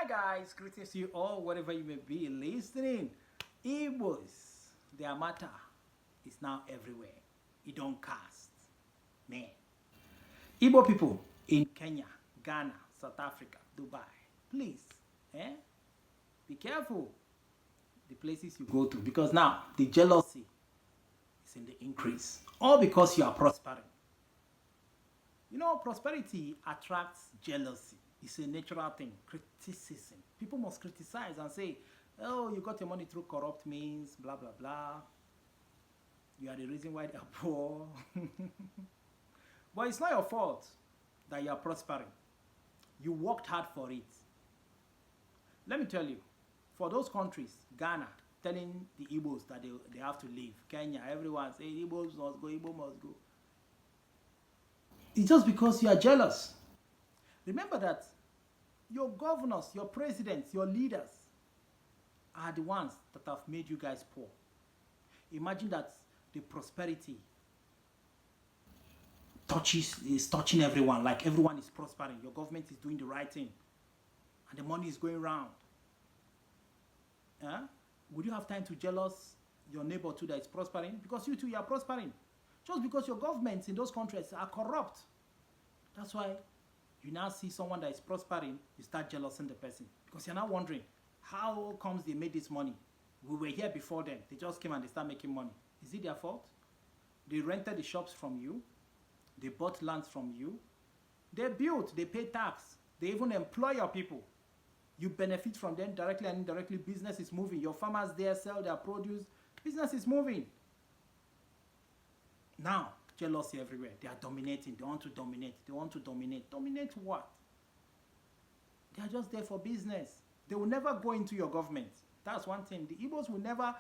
Hi guys, greetings to you all wherever you may be listening. Igbos, their matter is now everywhere. It don't cast. Man. Igbo people in Kenya, Ghana, South Africa, Dubai, please, be careful the places you go to, because now the jealousy is in the increase. All because you are prospering. You know, prosperity attracts jealousy. It's a natural thing. Criticism. People must criticize and say, oh, you got your money through corrupt means, blah, blah, blah. You are the reason why they are poor. But it's not your fault that you are prospering. You worked hard for it. Let me tell you, for those countries, Ghana, telling the Igbos that they have to leave. Kenya, everyone say, Igbos must go, Igbo must go. It's just because you are jealous. Remember that your governors, your presidents, your leaders are the ones that have made you guys poor. Imagine that the prosperity is touching everyone, like everyone is prospering. Your government is doing the right thing, and the money is going round. Would you have time to jealous your neighbor too that is prospering? Because you too, you are prospering. Just because your governments in those countries are corrupt. That's why you now see someone that is prospering, you start jealousing the person. Because you're now wondering, how comes they made this money? We were here before them. They just came and they start making money. Is it their fault? They rented the shops from you. They bought lands from you. They built, they pay tax. They even employ your people. You benefit from them directly and indirectly. Business is moving. Your farmers there sell their produce. Business is moving. Now, jealousy everywhere. They are dominating. They want to dominate. They want to dominate. Dominate what? They are just there for business. They will never go into your government. That's one thing. The Igbos will never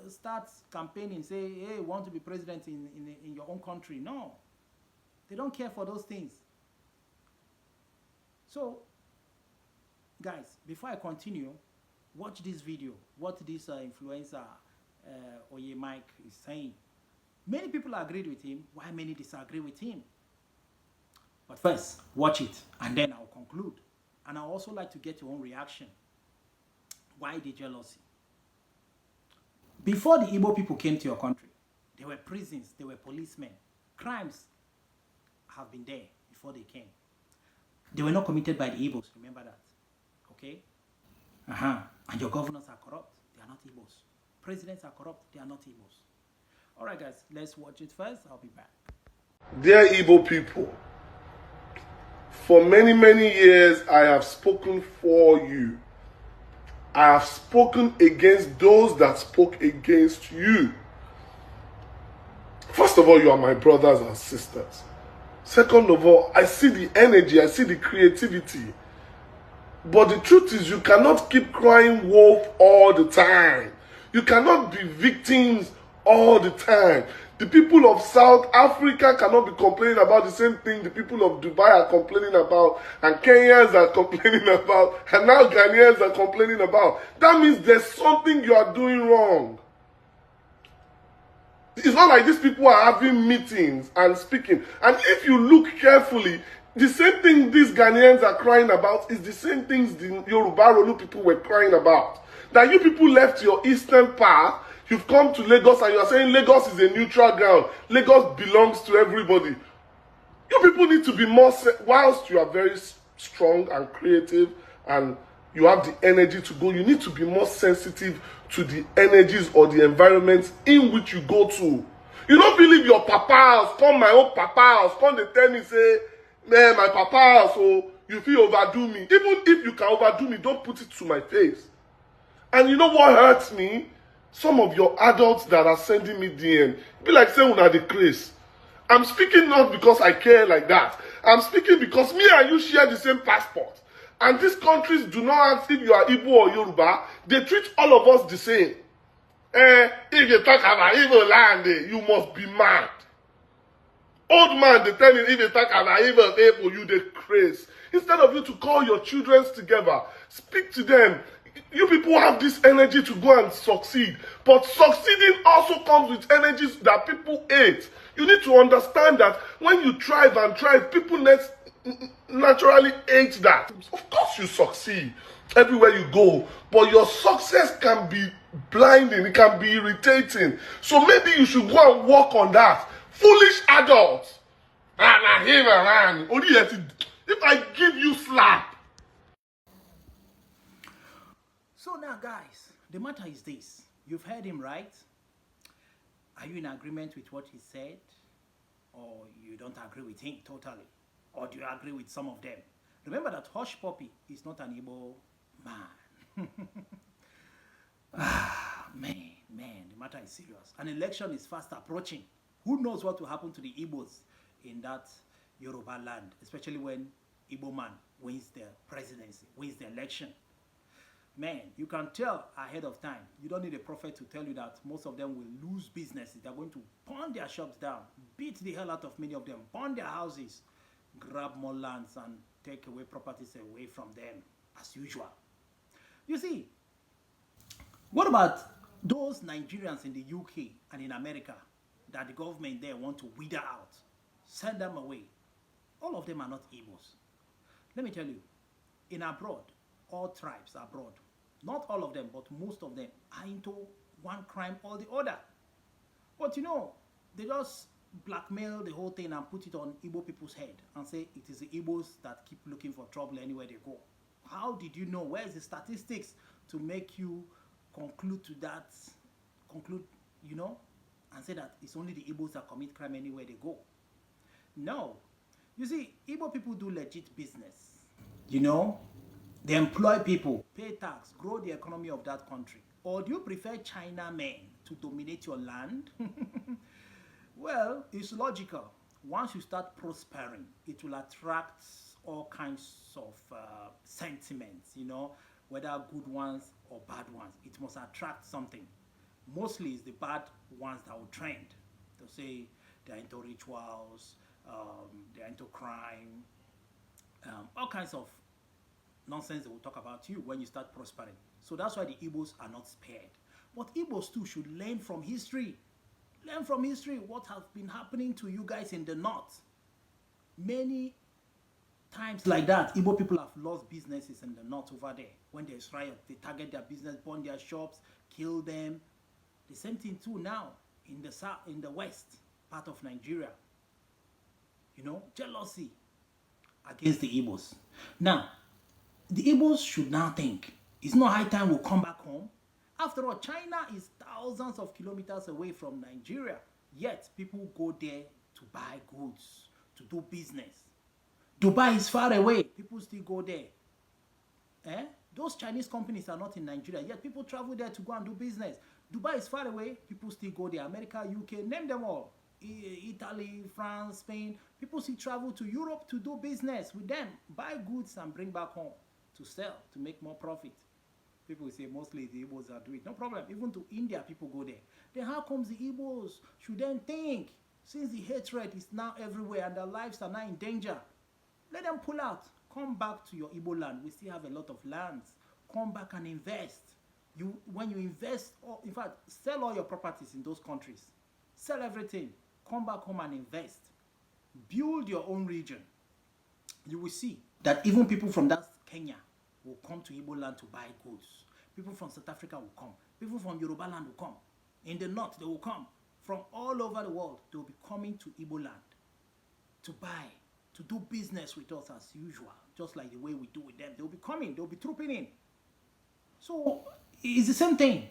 start campaigning, say, hey, want to be president in your own country. No. They don't care for those things. So, guys, before I continue, watch this video. What this influencer, Oyemykke, is saying. Many people agreed with him, while many disagree with him. But first, watch it, and then I'll conclude. And I'd also like to get your own reaction. Why the jealousy? Before the Igbo people came to your country, there were prisons, there were policemen. Crimes have been there before they came. They were not committed by the Igbos, remember that. Okay? And your governors are corrupt, they are not Igbos. Presidents are corrupt, they are not Igbos. Alright guys, let's watch it first. I'll be back. Dear Igbo people, for many, many years I have spoken for you. I have spoken against those that spoke against you. First of all, you are my brothers and sisters. Second of all, I see the energy, I see the creativity. But the truth is, you cannot keep crying wolf all the time. You cannot be victims all the time. The people of South Africa cannot be complaining about the same thing the people of Dubai are complaining about, and Kenyans are complaining about, and now Ghanaians are complaining about. That means there's something you are doing wrong. It's not like these people are having meetings and speaking. And if you look carefully, the same thing these Ghanaians are crying about is the same things the Yoruba Rolu people were crying about. That you people left your eastern path. You've come to Lagos and you're saying Lagos is a neutral ground. Lagos belongs to everybody. You people need to be more, whilst you are very strong and creative and you have the energy to go, you need to be more sensitive to the energies or the environments in which you go to. You don't believe your papa house, come my own papa house, come they tell me, say, man, my papa house, so you feel overdo me. Even if you can overdo me, don't put it to my face. And you know what hurts me? Some of your adults that are sending me DM, be like saying una the craze. I'm speaking not because I care like that. I'm speaking because me and you share the same passport. And these countries do not ask if you are Igbo or Yoruba. They treat all of us the same. If you talk about Igbo land, you must be mad. Old man, they tell you, if you talk about Igbo people, you the craze. Instead of you to call your children together, speak to them. You people have this energy to go and succeed. But succeeding also comes with energies that people hate. You need to understand that when you thrive and thrive, people naturally hate that. Of course, you succeed everywhere you go, but your success can be blinding, it can be irritating. So maybe you should go and work on that. Foolish adults. If I give you slap. So now, guys, the matter is this. You've heard him, right? Are you in agreement with what he said? Or you don't agree with him totally? Or do you agree with some of them? Remember that Hush Puppy is not an Igbo man. Man, the matter is serious. An election is fast approaching. Who knows what will happen to the Igbos in that Yoruba land, especially when Igbo man wins the presidency, wins the election. Man, you can tell ahead of time. You don't need a prophet to tell you that most of them will lose businesses. They're going to burn their shops down, beat the hell out of many of them, burn their houses, grab more lands and take away properties away from them as usual. You see, what about those Nigerians in the UK and in America that the government there want to wither out? Send them away. All of them are not Igbos. Let me tell you, in abroad, all tribes abroad, not all of them, but most of them are into one crime or the other. But you know, they just blackmail the whole thing and put it on Igbo people's head and say it is the Igbos that keep looking for trouble anywhere they go. How did you know? Where is the statistics to make you conclude, you know, and say that it's only the Igbos that commit crime anywhere they go? No. You see, Igbo people do legit business. You know, they employ people, pay tax, grow the economy of that country. Or do you prefer China men to dominate your land? Well, it's logical. Once you start prospering, it will attract all kinds of sentiments, you know, whether good ones or bad ones. It must attract something. Mostly it's the bad ones that will trend. They'll say they're into rituals, they're into crime, all kinds of nonsense they will talk about you when you start prospering. So that's why the Igbos are not spared. But Igbos too should learn from history. Learn from history what has been happening to you guys in the north. Many times like that, Igbo people have lost businesses in the north over there. When there's riot, they target their business, burn their shops, kill them. The same thing too now in the south, in the west part of Nigeria. You know, jealousy against the Igbos. Now, the Igbos should now think, it's not high time we'll come back home. After all, China is thousands of kilometers away from Nigeria. Yet, people go there to buy goods, to do business. Dubai is far away. People still go there. Those Chinese companies are not in Nigeria. Yet, people travel there to go and do business. Dubai is far away. People still go there. America, UK, name them all. Italy, France, Spain. People still travel to Europe to do business with them. Buy goods and bring back home to sell, to make more profit. People say mostly the Igbos are doing it. No problem. Even to India, people go there. Then how comes the Igbos should then think, since the hatred is now everywhere and their lives are now in danger, let them pull out. Come back to your Igbo land. We still have a lot of lands. Come back and invest. When you invest, in fact, sell all your properties in those countries. Sell everything. Come back home and invest. Build your own region. You will see that even people from that Kenya will come to Igbo land to buy goods. People from South Africa will come. People from Yoruba land will come. In the north, they will come. From all over the world, they will be coming to Igbo land to buy, to do business with us as usual, just like the way we do with them. They will be coming. They will be trooping in. So it's the same thing.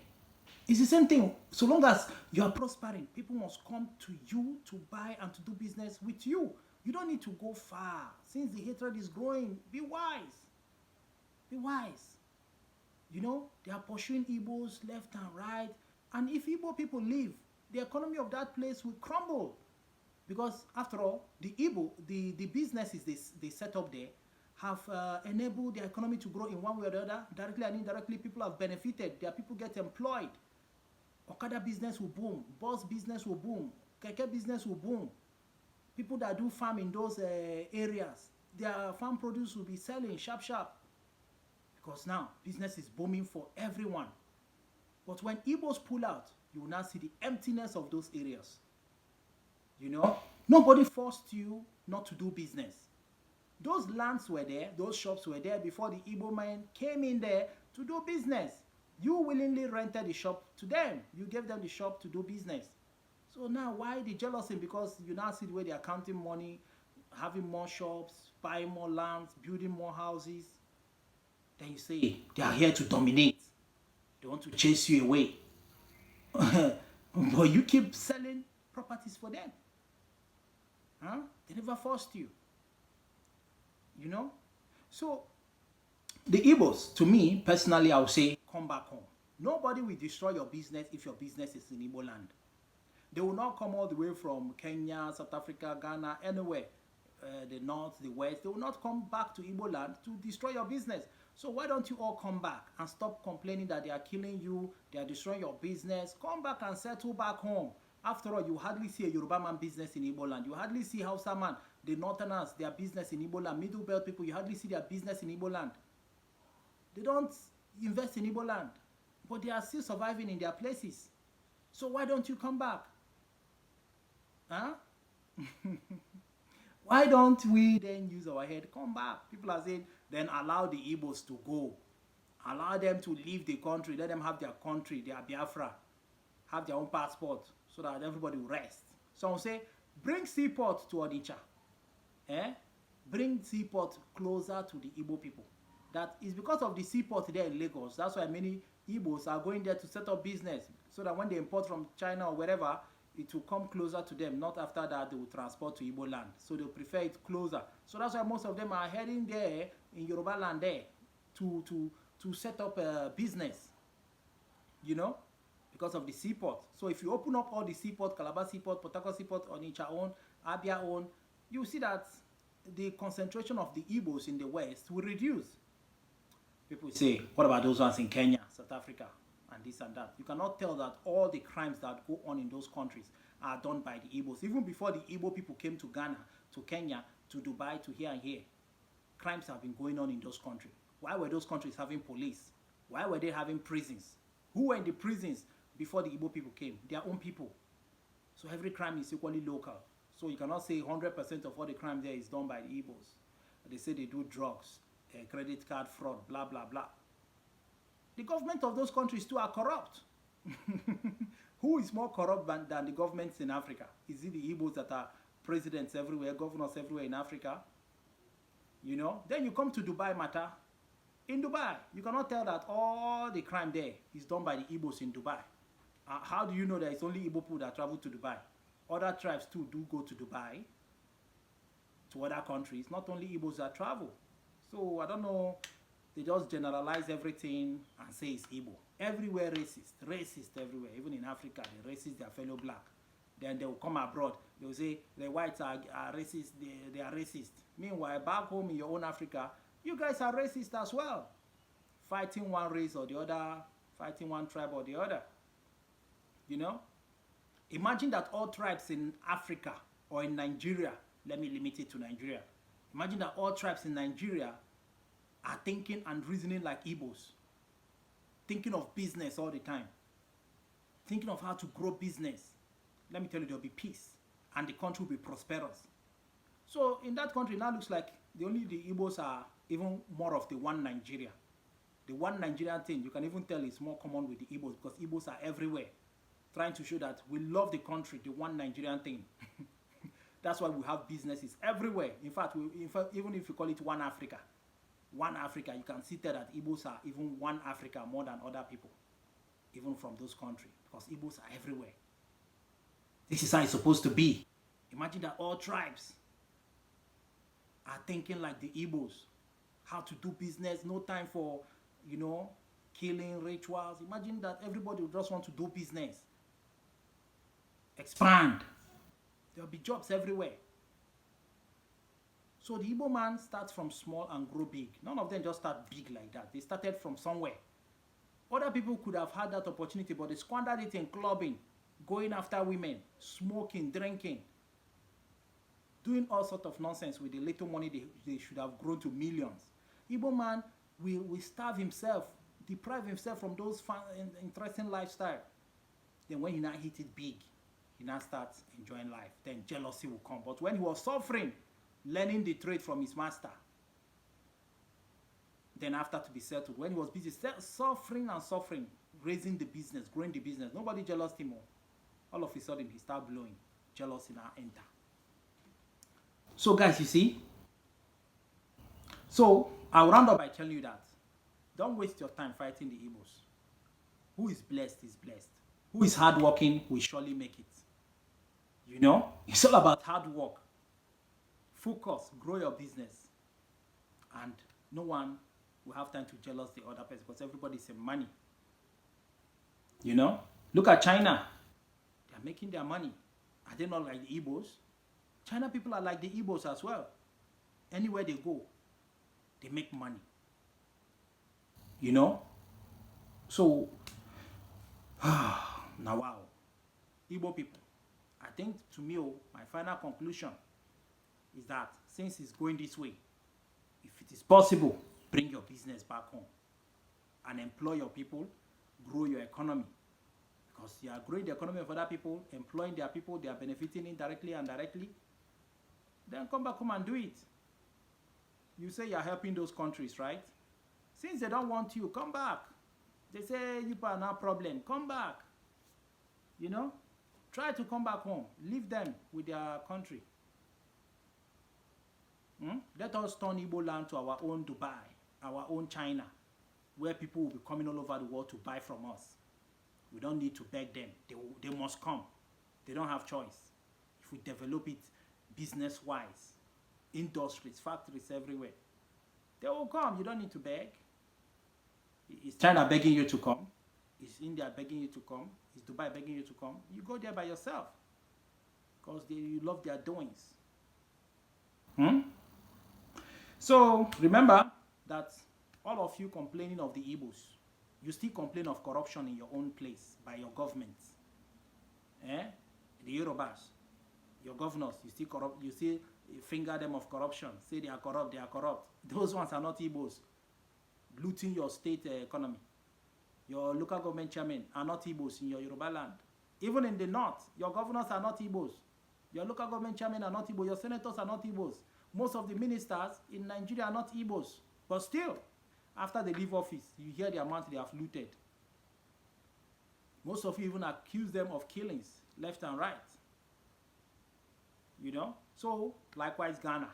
It's the same thing. So long as you are prospering, people must come to you to buy and to do business with you. You don't need to go far. Since the hatred is growing, be wise. Be wise. You know, they are pursuing Igbos left and right. And if Igbo people leave, the economy of that place will crumble. Because after all, the businesses they set up there have enabled the economy to grow in one way or the other. Directly and indirectly, people have benefited. Their people get employed. Okada business will boom. Bus business will boom. Keke business will boom. People that do farm in those areas, their farm produce will be selling sharp. Because now, business is booming for everyone. But when Igbos pull out, you will now see the emptiness of those areas. You know, nobody forced you not to do business. Those lands were there, those shops were there before the Igbo men came in there to do business. You willingly rented the shop to them. You gave them the shop to do business. So now why the jealousy? Because you now see the way they are counting money, having more shops, buying more lands, building more houses. Then you say they are here to dominate. They want to chase you away. But you keep selling properties for them. Huh? They never forced you. You know? So, the Igbos, to me, personally, I would say, come back home. Nobody will destroy your business if your business is in Igbo land. They will not come all the way from Kenya, South Africa, Ghana, anywhere, the north, the west. They will not come back to Igbo land to destroy your business. So why don't you all come back and stop complaining that they are killing you, they are destroying your business? Come back and settle back home. After all, you hardly see a Yoruba man business in Igbo land. You hardly see Hausa man, the Northerners, their business in Igbo land. Middle belt people, you hardly see their business in Igbo land. They don't invest in Igbo land, but they are still surviving in their places. So why don't you come back? Huh? Why don't we then use our head? Come back. People are saying, then allow the Igbos to go. Allow them to leave the country. Let them have their country, their Biafra. Have their own passport so that everybody will rest. Some say, bring seaport to Onitsha. Bring seaport closer to the Igbo people. That is because of the seaport there in Lagos. That's why many Igbos are going there to set up business. So that when they import from China or wherever, it will come closer to them. Not after that, they will transport to Igbo land. So they prefer it closer. So that's why most of them are heading there in Yoruba land there to set up a business. You know? Because of the seaport. So if you open up all the seaport, Calabar seaport, Port Harcourt seaport, Onitsha own, Abia own, you see that the concentration of the Igbos in the West will reduce. People say, what about those ones in Kenya, South Africa, and this and that? You cannot tell that all the crimes that go on in those countries are done by the Igbos. Even before the Igbo people came to Ghana, to Kenya, to Dubai, to here and here, crimes have been going on in those countries. Why were those countries having police? Why were they having prisons? Who were in the prisons before the Igbo people came? Their own people. So every crime is equally local. So you cannot say 100% of all the crime there is done by the Igbos. They say they do drugs, credit card fraud, blah, blah, blah. The government of those countries too are corrupt. Who is more corrupt than the governments in Africa? Is it the Igbos that are presidents everywhere, governors everywhere in Africa? You know? Then you come to Dubai matter. In Dubai, you cannot tell that all the crime there is done by the Igbos in Dubai. How do you know that it's only Igbo people that travel to Dubai? Other tribes too do go to Dubai, to other countries. Not only Igbos that travel. So, I don't know. They just generalize everything and say it's Igbo. Everywhere racist everywhere. Even in Africa, they racist their fellow black. Then they will come abroad. They will say the whites are racist. They are racist. Meanwhile, back home in your own Africa, you guys are racist as well. Fighting one race or the other, fighting one tribe or the other. You know? Imagine that all tribes in Africa or in Nigeria, let me limit it to Nigeria. Imagine that all tribes in Nigeria are thinking and reasoning like Igbos. Thinking of business all the time. Thinking of how to grow business. Let me tell you, there will be peace. And the country will be prosperous. So in that country, now looks like the Igbos are even more of the one Nigeria. The one Nigerian thing, you can even tell is more common with the Igbos because Igbos are everywhere. Trying to show that we love the country, the one Nigerian thing. That's why we have businesses everywhere. In fact, even if you call it one Africa, you can see there that Igbos are even one Africa more than other people, even from those countries, because Igbos are everywhere. This is how it's supposed to be. Imagine that all tribes are thinking like the Igbos, how to do business, no time for, killing, rituals. Imagine that everybody would just want to do business. Expand. There will be jobs everywhere. So the Igbo man starts from small and grow big. None of them just start big like that. They started from somewhere. Other people could have had that opportunity, but they squandered it in clubbing, going after women, smoking, drinking, doing all sorts of nonsense with the little money they should have grown to millions. Igbo man will starve himself, deprive himself from those fun and interesting lifestyle. Then when he now hit it big, he now starts enjoying life. Then jealousy will come. But when he was suffering, learning the trade from his master. Then after to be settled, when he was busy suffering and suffering, raising the business, growing the business, nobody jealous him more. All of a sudden, he start blowing. Jealousy now enter. So guys, you see? So, I'll round up by telling you that don't waste your time fighting the Igbos. Who is blessed is blessed. Who is hardworking will surely make it. You know? It's all about hard work. Focus, grow your business. And no one will have time to jealous the other person because everybody is in money. You know? Look at China. They are making their money. Are they not like the Igbos? China people are like the Igbos as well. Anywhere they go, they make money. You know? So, now wow. Igbo people, I think to me, my final conclusion is that since it's going this way, if it is possible, bring your business back home and employ your people, grow your economy. Because you are growing the economy of other people, employing their people, they are benefiting indirectly and directly. Then come back home and do it. You say you are helping those countries, right? Since they don't want you, come back. They say you are no problem. Come back. You know? Try to come back home. Leave them with their country. Let us turn Igbo land to our own Dubai, our own China, where people will be coming all over the world to buy from us. We don't need to beg them. They must come. They don't have choice. If we develop it business-wise, industries, factories everywhere, they will come. You don't need to beg. Is China begging you to come? Is India begging you to come? Is Dubai begging you to come? You go there by yourself because you love their doings. So remember that all of you complaining of the Igbos, you still complain of corruption in your own place by your government. The Yorubas, your governors, you still corrupt, you still finger them of corruption, say they are corrupt, they are corrupt. Those ones are not Igbos. Looting your state economy. Your local government chairmen are not Igbos in your Yoruba land. Even in the north, your governors are not Igbos. Your local government chairmen are not Igbos. Your senators are not Igbos. Most of the ministers in Nigeria are not Igbos. But still, after they leave office, you hear the amount they have looted. Most of you even accuse them of killings, left and right. You know? So, likewise Ghana.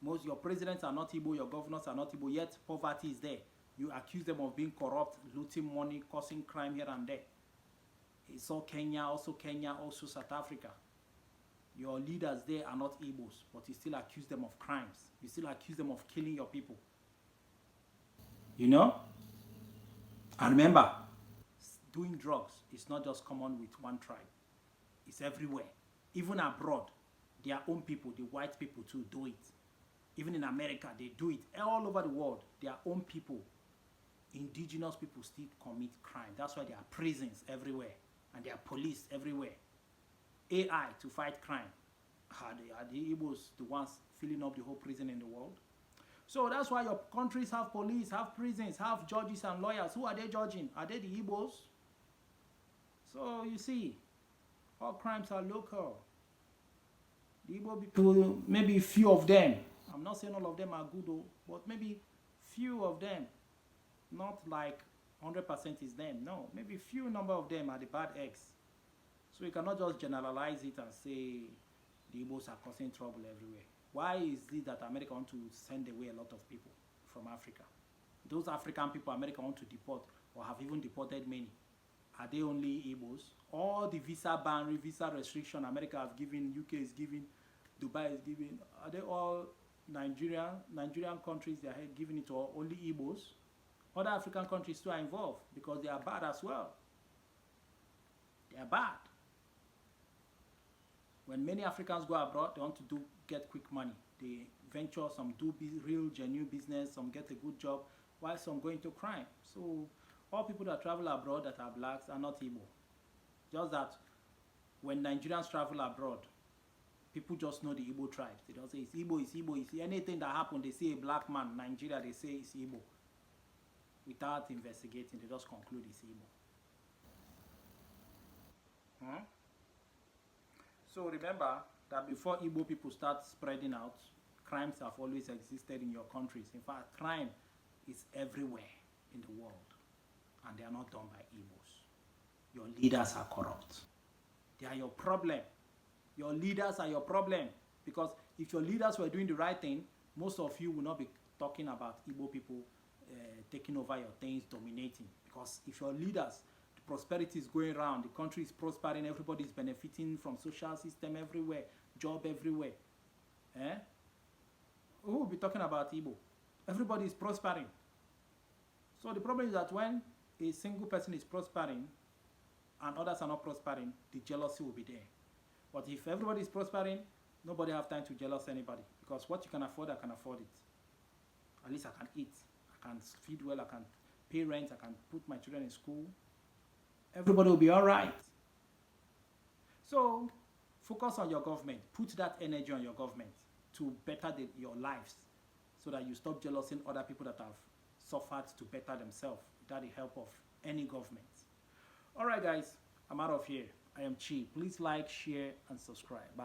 Most your presidents are not Igbo, your governors are not Igbo, yet poverty is there. You accuse them of being corrupt, looting money, causing crime here and there. It's all Kenya, also South Africa. Your leaders there are not Igbos, but you still accuse them of crimes. You still accuse them of killing your people. You know? And remember, doing drugs is not just common with one tribe. It's everywhere. Even abroad, their own people, the white people too, do it. Even in America, they do it. All over the world, their own people, indigenous people still commit crime. That's why there are prisons everywhere and there are police everywhere. AI to fight crime. Are the Igbos the ones filling up the whole prison in the world? So that's why your countries have police, have prisons, have judges and lawyers. Who are they judging? Are they the Igbos? So you see, all crimes are local. The Igbo people, maybe few of them, I'm not saying all of them are good, but maybe few of them, not like 100% is them. No, maybe few number of them are the bad eggs. So you cannot just generalize it and say the Igbos are causing trouble everywhere. Why is it that America want to send away a lot of people from Africa? Those African people America want to deport or have even deported many. Are they only Igbos? All the visa ban, visa restriction America have given, UK is giving, Dubai is giving, are they all Nigerian countries they are giving it to only Igbos? Other African countries too are involved because they are bad as well. They are bad. When many Africans go abroad, they want to get quick money. They venture, some do real, genuine business, some get a good job, while some go into crime. So all people that travel abroad that are blacks are not Igbo. Just that when Nigerians travel abroad, people just know the Igbo tribes. They don't say it's Igbo, it's Igbo, it's anything that happens, they see a black man in Nigeria, they say it's Igbo. Without investigating, they just conclude it's Igbo. So remember that before Igbo people start spreading out, crimes have always existed in your countries. In fact, crime is everywhere in the world, and they are not done by Igbos. Your leaders are corrupt. They are your problem. Your leaders are your problem. Because if your leaders were doing the right thing, most of you will not be talking about Igbo people taking over your things, dominating. Because if your leaders, the prosperity is going around, the country is prospering, everybody is benefiting from social system everywhere, job everywhere. Who will be talking about Igbo? Everybody is prospering. So the problem is that when a single person is prospering and others are not prospering, the jealousy will be there. But if everybody is prospering, nobody have time to jealous anybody, because what you can afford, I can afford it. At least I can eat, I can feed well, I can pay rent, I can put my children in school. Everybody will be all right. So focus on your government. Put that energy on your government to better your lives, so that you stop jealousing other people that have suffered to better themselves without the help of any government. All right, guys, I'm out of here. I am Chi. Please like, share, and subscribe. Bye.